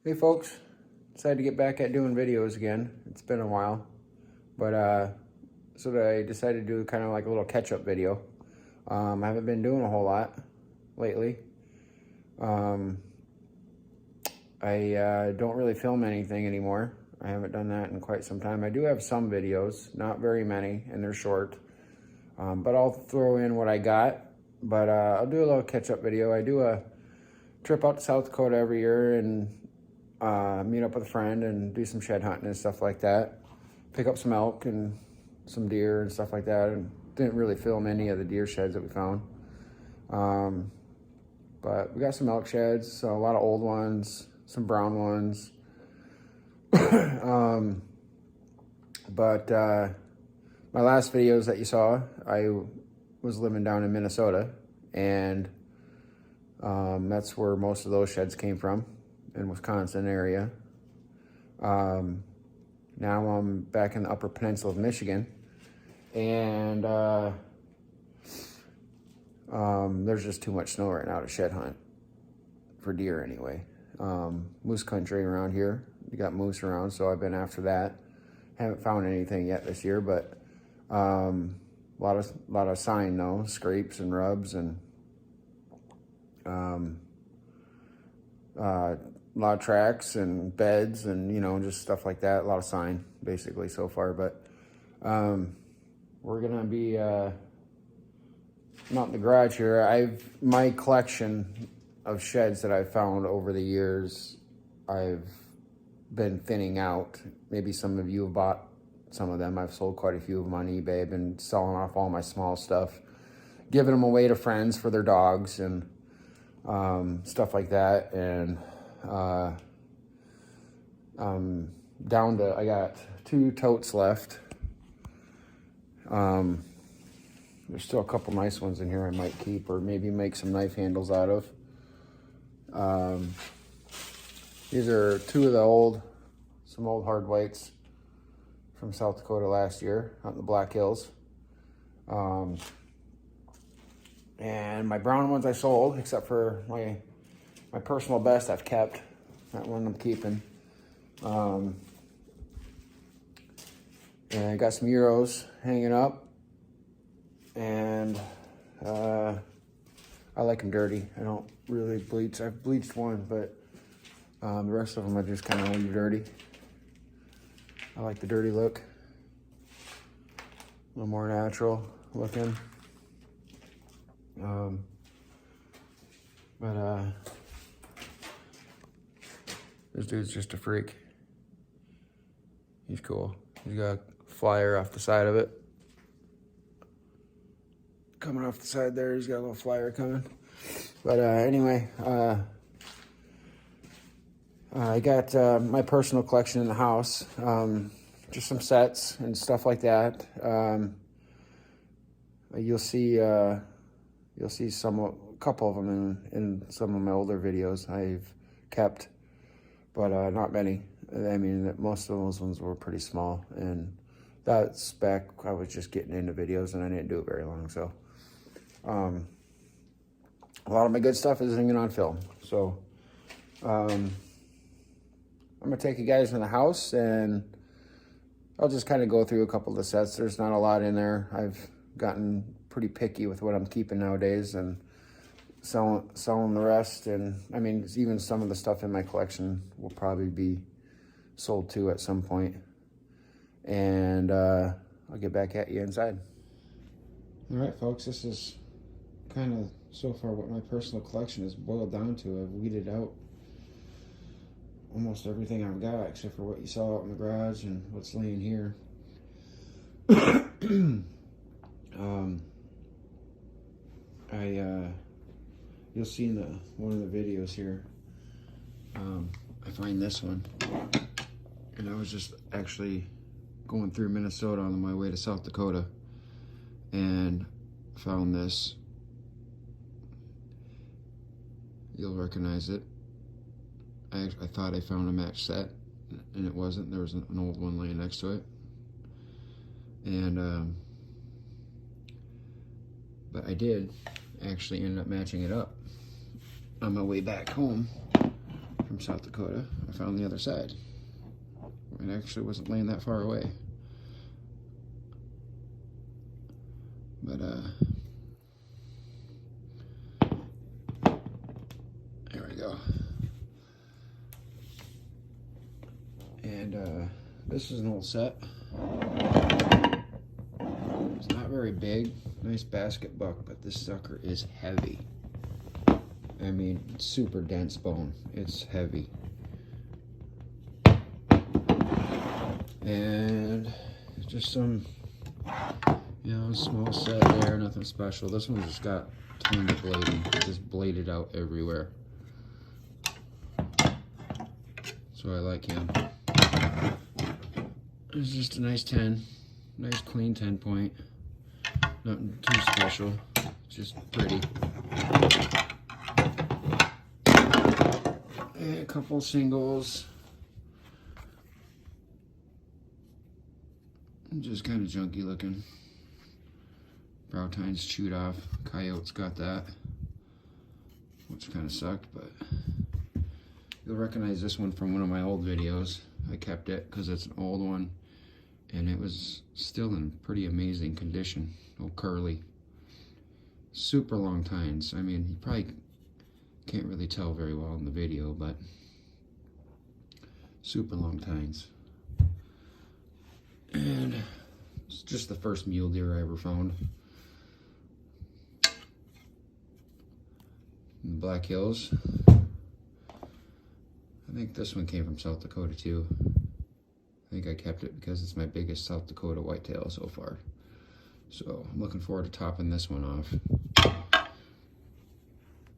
Hey folks, decided to get back at doing videos again. It's been a while, but so I decided to do kind of like a little catch-up video. I haven't been doing a whole lot lately. I don't really film anything anymore. I haven't done that in quite some time. I do have some videos, not very many, and they're short. But I'll throw in what I got. But I'll do a little catch-up video. I do a trip out to South Dakota every year and meet up with a friend and do some shed hunting and stuff like that. Pick up some elk and some deer and stuff like that. And didn't really film any of the deer sheds that we found. But we got some elk sheds, so a lot of old ones, some brown ones. But my last videos that you saw, I was living down in Minnesota, and that's where most of those sheds came from, in Wisconsin area. Now I'm back in the Upper Peninsula of Michigan, and there's just too much snow right now to shed hunt for deer anyway. Moose country around here. We got moose around, so I've been after that. Haven't found anything yet this year, but a lot of sign though, scrapes and rubs, and a lot of tracks and beds and, you know, just stuff like that. A lot of sign basically so far, but we're gonna be not in the garage here. My collection of sheds that I've found over the years, I've been thinning out. Maybe some of you have bought some of them. I've sold quite a few of them on eBay. I've been selling off all my small stuff, giving them away to friends for their dogs and stuff like that. And down to, I got 2 totes left. There's still a couple nice ones in here I might keep, or maybe make some knife handles out of. These are 2 of some old hard whites from South Dakota last year out in the Black Hills. And my brown ones I sold, except for my personal best I've kept. That one I'm keeping. And I got some Euros hanging up. And I like them dirty. I don't really bleach. I've bleached one, but the rest of them I just kind of leave dirty. I like the dirty look. A little more natural looking. But this dude's just a freak. He's cool. He's got a flyer off the side of it. Coming off the side there, he's got a little flyer coming. But anyway, I got my personal collection in the house, just some sets and stuff like that. You'll see a couple of them in some of my older videos I've kept, but not many. I mean, most of those ones were pretty small, and that's back I was just getting into videos, and I didn't do it very long. So a lot of my good stuff is hanging on film. So I'm gonna take you guys in the house, and I'll just kind of go through a couple of the sets. There's not a lot in there. I've gotten pretty picky with what I'm keeping nowadays and selling the rest. And I mean, even some of the stuff in my collection will probably be sold too at some point. And I'll get back at you inside. All right, folks, this is kind of so far what my personal collection has boiled down to. I've weeded out almost everything I've got, except for what you saw out in the garage and what's laying here. You'll see in one of the videos here, I find this one, and I was just actually going through Minnesota on my way to South Dakota, and found this. You'll recognize it. I thought I found a match set, and it wasn't. There was an old one laying next to it. And but I did actually end up matching it up on my way back home from from South Dakota, I found the other side. It actually wasn't laying that far away. But there we go. And this is an old set. It's not very big, nice basket buck, but this sucker is heavy. I mean, super dense bone. It's heavy. And just some, you know, small set there, nothing special. This one just got tons of blading. It just bladed out everywhere. So I like him. It's just a nice 10. Nice clean 10 point. Nothing too special. Just pretty. And a couple singles. Just kind of junky looking. Brow tine's chewed off. Coyote's got that, which kind of sucked, but you'll recognize this one from one of my old videos. I kept it because it's an old one, and it was still in pretty amazing condition. Oh, curly. Super long tines. I mean, you probably can't really tell very well in the video, but super long tines. And it's just the first mule deer I ever found. In the Black Hills. I think this one came from South Dakota too. I think I kept it because it's my biggest South Dakota whitetail so far. So I'm looking forward to topping this one off.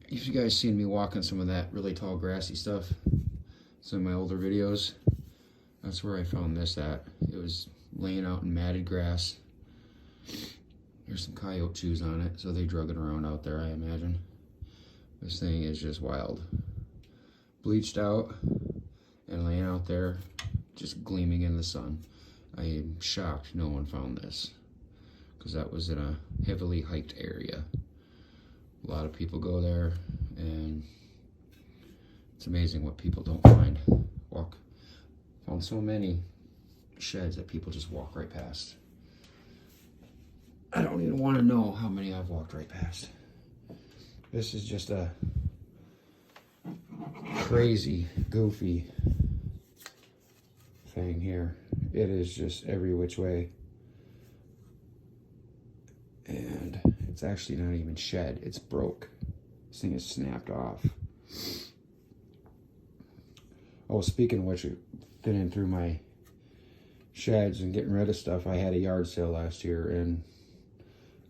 If you guys seen me walking some of that really tall grassy stuff, some of my older videos, that's where I found this at. It was laying out in matted grass. There's some coyote chews on it, so they drug it around out there, I imagine. This thing is just wild. Bleached out and laying out there, just gleaming in the sun. I am shocked no one found this, because that was in a heavily hiked area. A lot of people go there, and it's amazing what people don't find. Found so many sheds that people just walk right past. I don't even want to know how many I've walked right past. This is just a crazy, goofy thing here. It is just every which way. And it's actually not even shed, it's broke. This thing is snapped off. Oh, speaking of which, thinning through my sheds and getting rid of stuff, I had a yard sale last year, and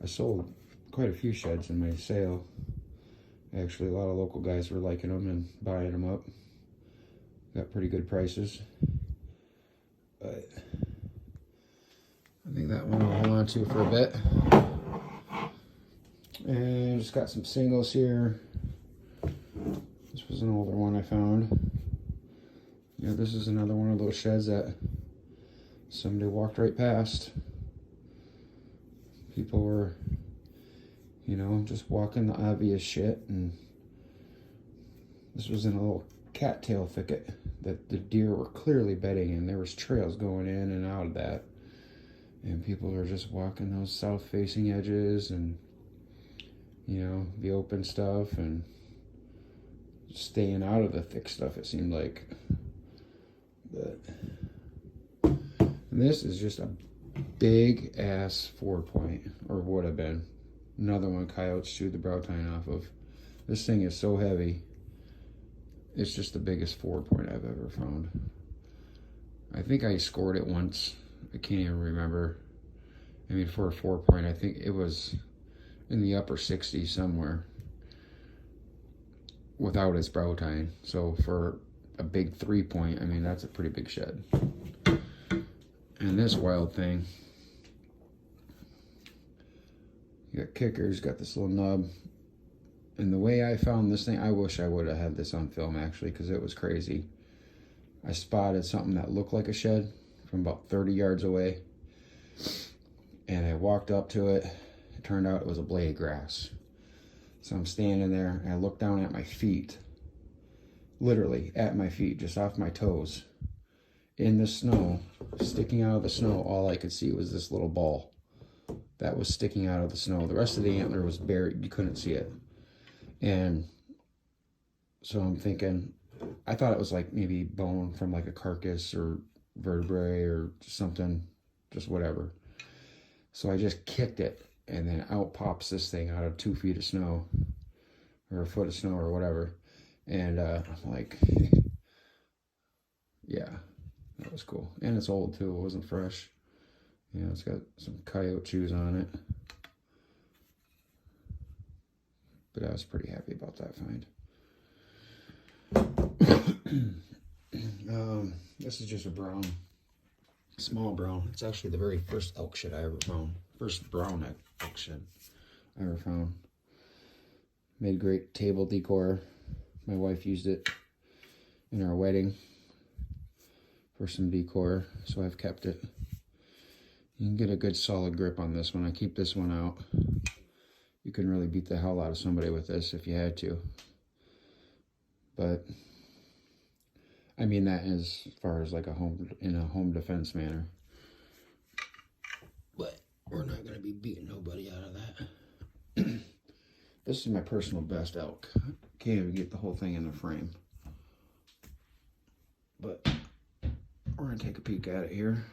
I sold quite a few sheds in my sale. Actually, a lot of local guys were liking them and buying them up. Got pretty good prices. But I think that one I'll hold on to for a bit. And just got some singles here. This was an older one I found. Yeah, this is another one of those sheds that somebody walked right past. People were, you know, just walking the obvious shit, and this was in a little cattail thicket that the deer were clearly bedding in. There was trails going in and out of that, and people were just walking those south-facing edges and, you know, the open stuff, and staying out of the thick stuff, it seemed like. But this is just a big ass 4-point, or would have been. Another one coyotes chewed the brow tine off of. This thing is so heavy. It's just the biggest 4-point I've ever found. I think I scored it once. I can't even remember. I mean, for a 4-point, I think it was in the upper 60s somewhere without its brow tine. So for a big 3-point, I mean, that's a pretty big shed. And this wild thing, you got kickers, got this little nub. And the way I found this thing, I wish I would have had this on film actually, because it was crazy. I spotted something that looked like a shed from about 30 yards away. And I walked up to it. It turned out it was a blade of grass. So I'm standing there and I look down at my feet. literally at my feet, just off my toes, in the snow, sticking out of the snow. All I could see was this little ball that was sticking out of the snow. The rest of the antler was buried. You couldn't see it. And so I'm thinking, I thought it was like maybe bone from like a carcass or vertebrae or something, just whatever. So I just kicked it, and then out pops this thing out of 2 feet of snow, or a foot of snow or whatever. And I'm like, yeah, that was cool. And it's old too, it wasn't fresh. You know, it's got some coyote chews on it. But I was pretty happy about that find. This is just a brown, small brown. It's actually the very first elk shed I ever found. First brown elk shed I ever found. Made great table decor. My wife used it in our wedding for some decor, so I've kept it. You can get a good solid grip on this one. I keep this one out. You can really beat the hell out of somebody with this if you had to. But I mean that as far as like in a home defense manner. But we're not going to be beating nobody out of that. This is my personal best elk. Can't even get the whole thing in the frame. But we're going to take a peek at it here.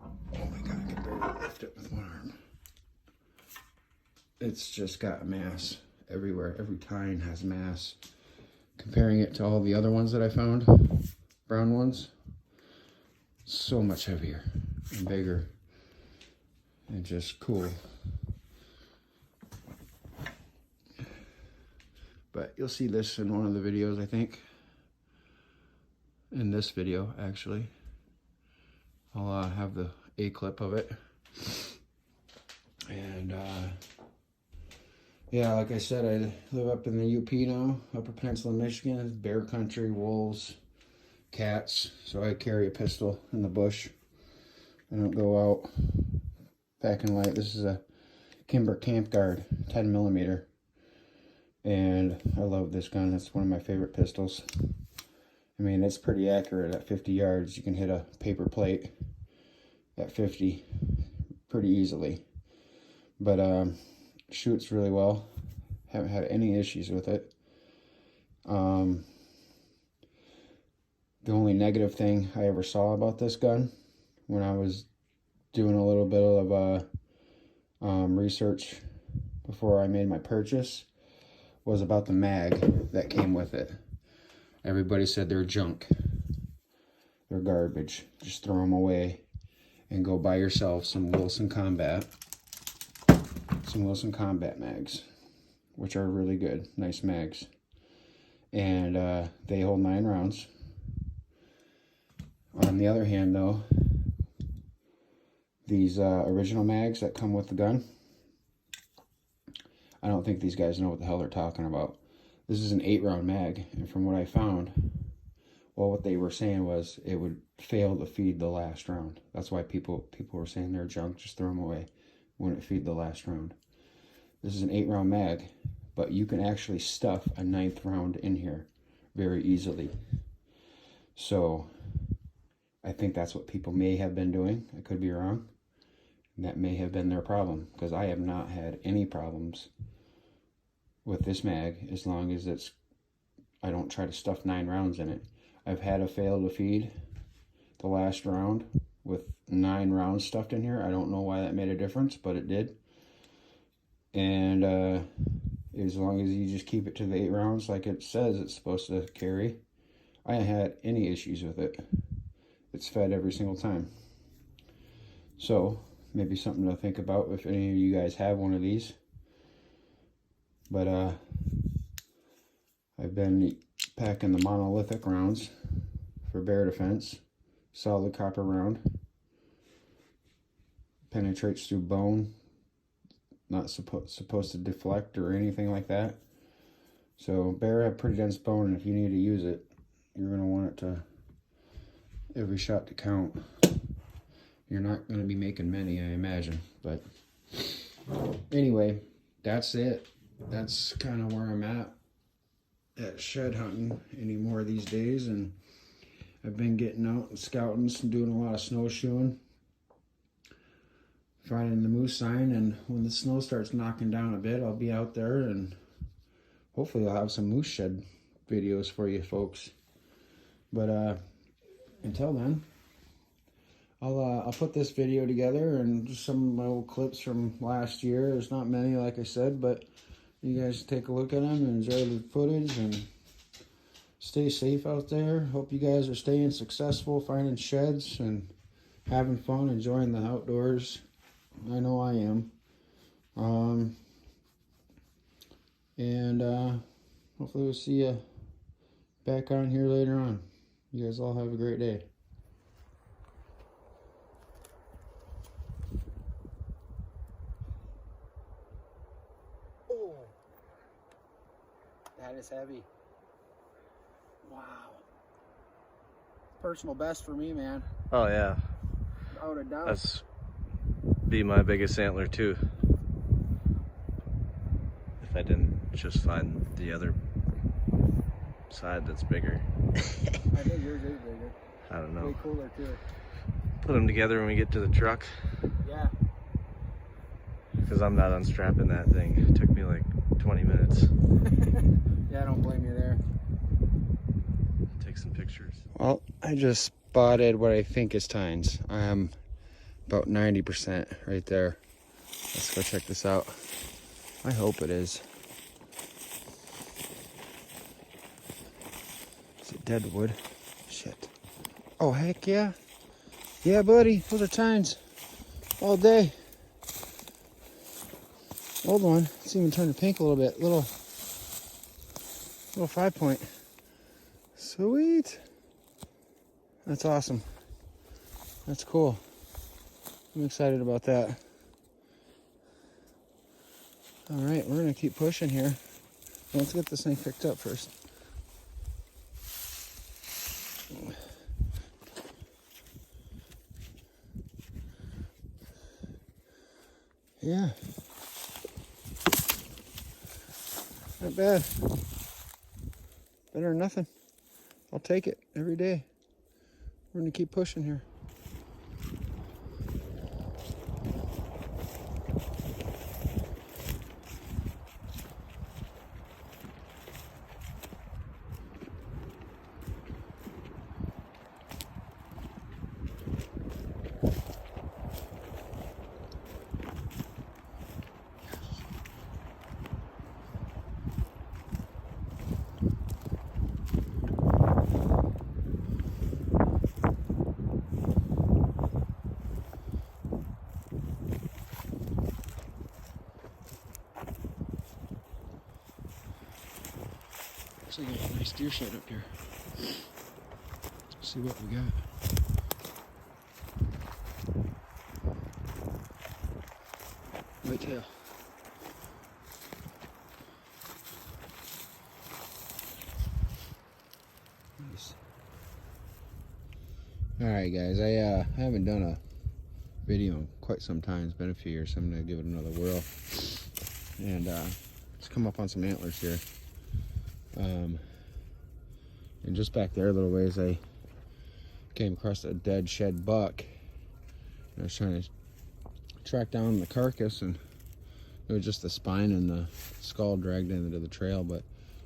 Oh my God, I can barely lift it with one arm. It's just got mass everywhere. Every tine has mass. Comparing it to all the other ones that I found, brown ones, so much heavier and bigger and just cool. But you'll see this in one of the videos, I think. In this video, actually. I'll have the A clip of it. And yeah, like I said, I live up in the UP now, Upper Peninsula, Michigan. Bear country, wolves, cats. So I carry a pistol in the bush. I don't go out packing light. This is a Kimber Camp Guard 10mm. And I love this gun. It's one of my favorite pistols. I mean, it's pretty accurate at 50 yards. You can hit a paper plate at 50 pretty easily. But shoots really well. Haven't had any issues with it. The only negative thing I ever saw about this gun, when I was doing a little bit of research before I made my purchase, was about the mag that came with it. Everybody said they're junk. They're garbage. Just throw them away and go buy yourself some Wilson Combat. Some Wilson Combat mags, which are really good, nice mags. And they hold 9 rounds. On the other hand, though, these original mags that come with the gun, I don't think these guys know what the hell they're talking about. This is an 8-round mag, and from what I found, well, what they were saying was it would fail to feed the last round. That's why people were saying they're junk, just throw them away. Wouldn't feed the last round. This is an 8-round mag, but you can actually stuff a 9th round in here very easily. So I think that's what people may have been doing. I could be wrong. And that may have been their problem, because I have not had any problems with this mag as long as I don't try to stuff 9 rounds in it. I've had a fail to feed the last round with 9 rounds stuffed in here. I don't know why that made a difference, but it did. And as long as you just keep it to the 8 rounds like it says it's supposed to carry, I haven't had any issues with it. It's fed every single time. So maybe something to think about if any of you guys have one of these. But I've been packing the monolithic rounds for bear defense. Solid copper round. Penetrates through bone. Not supposed to deflect or anything like that. So bear have pretty dense bone, and if you need to use it, you're going to want it to, every shot to count. You're not going to be making many, I imagine. But anyway, that's it. That's kind of where I'm at. at shed hunting anymore these days, and I've been getting out and scouting and doing a lot of snowshoeing, finding the moose sign, and when the snow starts knocking down a bit, I'll be out there and hopefully I'll have some moose shed videos for you folks. But until then, I'll put this video together and just some of my old clips from last year. There's not many, like I said, but you guys take a look at them and enjoy the footage and stay safe out there. Hope you guys are staying successful, finding sheds and having fun, enjoying the outdoors. I know I am. Hopefully we'll see you back on here later on. You guys all have a great day. Oh, that is heavy. Wow. Personal best for me, man. Oh yeah. Without a doubt. That's be my biggest antler too. If I didn't just find the other side that's bigger. I think yours is bigger. I don't know. Way cooler too. Put them together when we get to the truck. Yeah. Because I'm not unstrapping that thing. It took me like 20 minutes. Yeah, I don't blame you there. Take some pictures. Well, I just spotted what I think is tines. I am about 90% right there. Let's go check this out. I hope it is. Is it dead wood? Shit. Oh, heck yeah. Yeah, buddy. Those are tines. All day. Old one. It's even turning pink a little bit. Little 5-point. Sweet. That's awesome. That's cool. I'm excited about that. All right, we're gonna keep pushing here. Let's get this thing picked up first. Yeah. Not bad. Better than nothing. I'll take it every day. We're gonna keep pushing here. Actually got a nice deer shed up here. Let's see what we got. Whitail. Nice. Alright guys, I haven't done a video in quite some time. It's been a few years, so I'm gonna give it another whirl. And let's come up on some antlers here. And just back there a little ways, I came across a dead shed buck. I was trying to track down the carcass, and it was just the spine and the skull dragged into the trail, but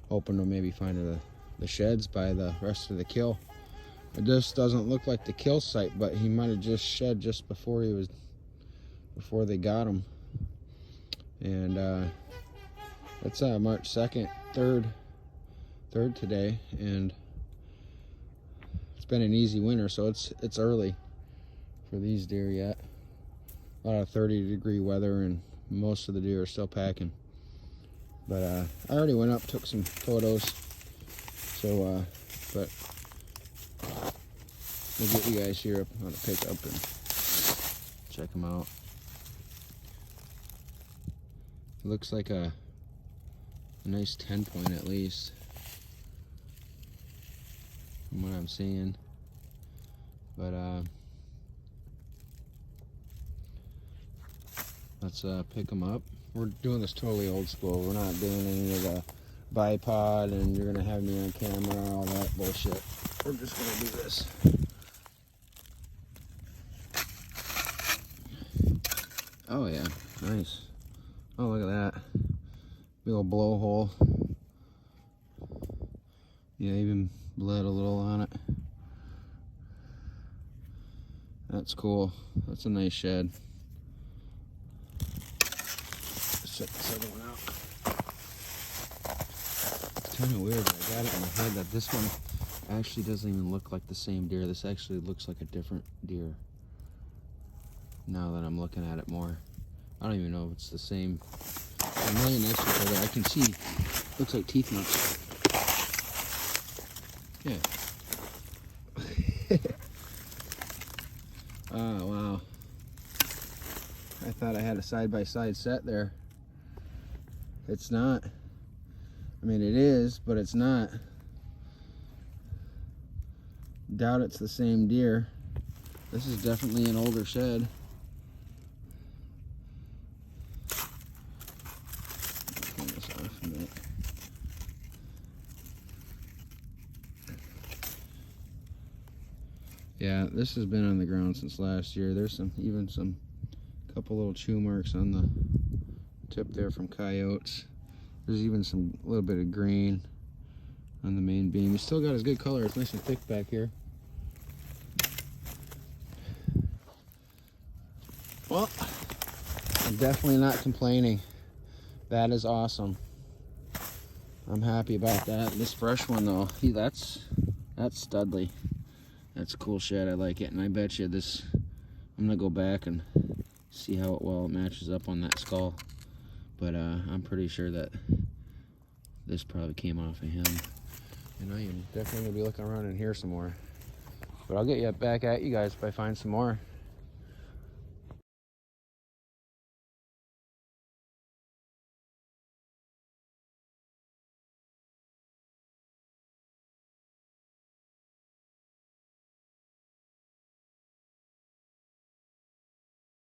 hoping to maybe find the sheds by the rest of the kill. It just doesn't look like the kill site, but he might have just shed just before they got him. And it's March 2nd, 3rd today, and it's been an easy winter, so it's early for these deer yet. A lot of 30-degree weather, and most of the deer are still packing. But I already went up, took some photos, so but we'll get you guys here on a pickup and check them out. It looks like a nice 10-point at least, from what I'm seeing. But let's pick them up. We're doing this totally old school. We're not doing any of the bipod and you're gonna have me on camera, all that bullshit. We're just gonna do this. Oh yeah, nice. Oh, look at that. Big old blowhole. Yeah, even bled a little on it. That's cool. That's a nice shed. Let's check this other one out. It's kind of weird, but I got it in my head that this one actually doesn't even look like the same deer. This actually looks like a different deer. Now that I'm looking at it more. I don't even know if it's the same. I'm laying next to each other. I can see, looks like teeth marks. Yeah. Oh, wow. I thought I had a side-by-side set there. It's not. I mean, it is, but it's not. Doubt it's the same deer. This is definitely an older shed. Turn this off a minute. Yeah, this has been on the ground since last year. There's even some couple little chew marks on the tip there from coyotes. There's even some little bit of green on the main beam. He's still got his good color. It's nice and thick back here. Well, I'm definitely not complaining. That is awesome. I'm happy about that. This fresh one though, that's studly. That's a cool shed. I like it, and I bet you this. I'm gonna go back and see how well it matches up on that skull. But I'm pretty sure that this probably came off of him. And I am definitely gonna be looking around in here some more. But I'll get you back at you guys if I find some more.